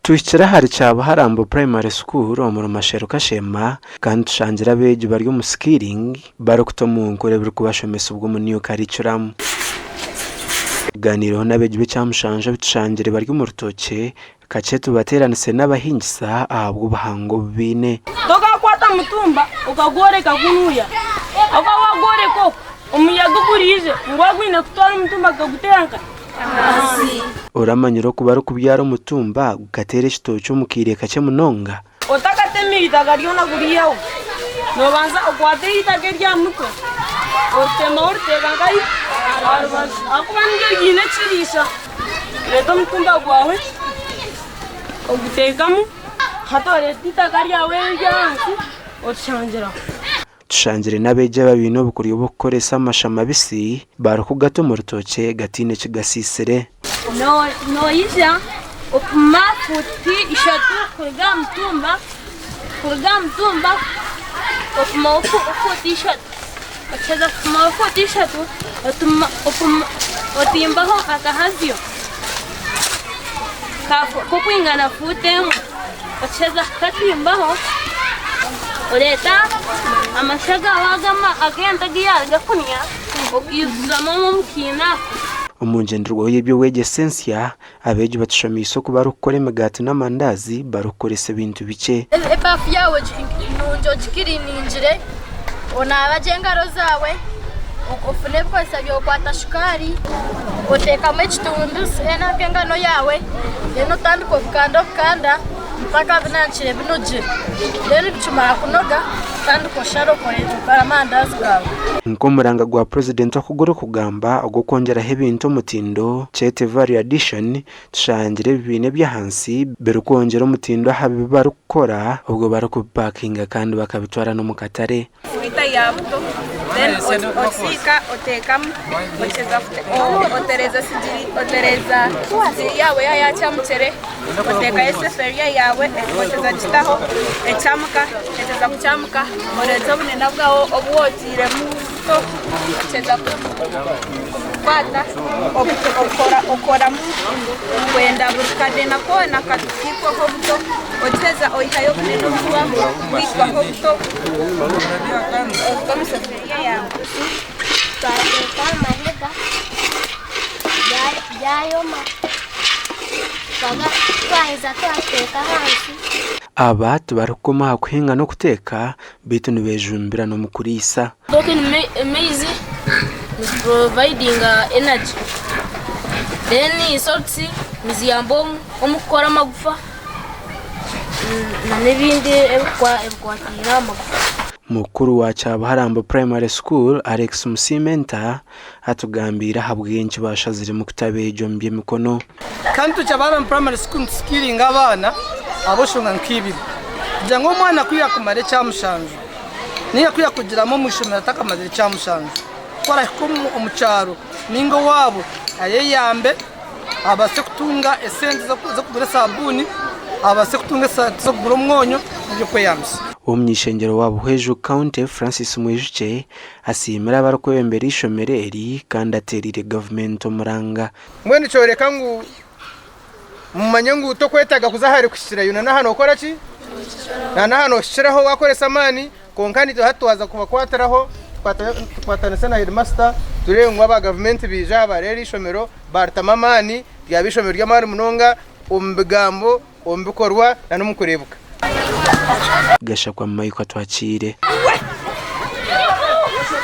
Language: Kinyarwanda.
Tuichira hari cyaba harambo primary school omuro mashero kashema kandi tushangira beje bari mu skilling barokutomu kurebera kubashomesa ubwo muniyo karicuramu ganiro nabeje bicamushanje bitushangire bari mu rutoke kace tubateranise n'abahingisa ahabwo ubuhango bine doka kwata mutumba ukagoreka kunuya akawagore ko umuyaga burije ngwagwine kutwara mutumba kaguteranka uramanyiro kuba kubyara umutumba ugatere shitocho mukire kace munonga otakatemira gariona guriyaho no banza okwate itake rya mutwe otema ortega ngai akubanje yine chirisha leto mutumba gwawe ogutegamu hatore itake ryawe ryansi ochangira tushangire nabeje babino bukuri bukoresa amashama bisi baruko gato mu rutoke gatine kigasisere no yija opma futi ishatu kurga mutumba opma futi ishatu achaza opma futi ishatu otimbaho akahazio kafu kukwingana futemu achaza katimbaho Oleta amashaga wagama agenda giyaga kunya okiyuzamo mukina umunjenderwa y'ibyo wege sensia abeje batushomi isoko barukore imigati n'amandazi barukorese bintu bice ebafu yawe nunjo jikiri ninjire ona abajengaro zawe ukufune bwose byo kwata shukari uteka mechitundu sena byengano yawe eno tandiko kanda mpaka binanchire binuje rero bicumara kunoga kandi kosharo koreje baramandazi gawe nkomuranga gwa president akugoro kugamba ogokongera hebintu mutindo chete variation tushangire bibine byahansi berukongera umutindo habi barukora ubwo barukupakinga kandi bakabitwara no mukatare ita yabuto then osika otekam ocheza otereza sijiri otereza yawe yacha mchere oteka eseferia yawe ocheza chitaho echamuka eteza kuchamuka orezo bunena bwawo obwotire mu to ocheza kwata okora mu kwenda bukade nako nakatiko hobuto ocheza oihayo bunena bwawo wikwa hobuto kama seferia yawe aba tubarukoma kuhinga no kuteka bitu nibejumbira no mukurisa talking amazing is providing energy then salts miziyambo omukora magufa na nebindi ekwatira magufa mukuru wa cyaba harambo primary school Alex Musimenta atugambira habwenje bashazire mu kutabejo mbye mikono kandi tucabara primary school skilling abana aboshonga nkibi jango mwana kuya kumare cyamushanje niya kuya kugiramo mushomera takamazire cyamushanje kwara ko umucaro ningo wabo ayeyambe abase kutunga essence zo kugura sabuni abase kutunga zo kugura umwonyo byo kweyamse umnyishengero wabo Hweju County Francis Mwijuje asimira barakwembera ishomereri kandi aterire government omuranga mwene cyoreka ngo mumanyangu to kwetaga kuzahari kushira yuna na hano ukora ki na hano shiraho wakoresa mani konkani to hatwaza kuba kwataraho twatana sana headmaster turengwa aba government bija bareri ishomero bartamamani ya bishomero ry'amari munonga ombigambo ombikorwa na numukurebuka gasha kwa mayiko twakire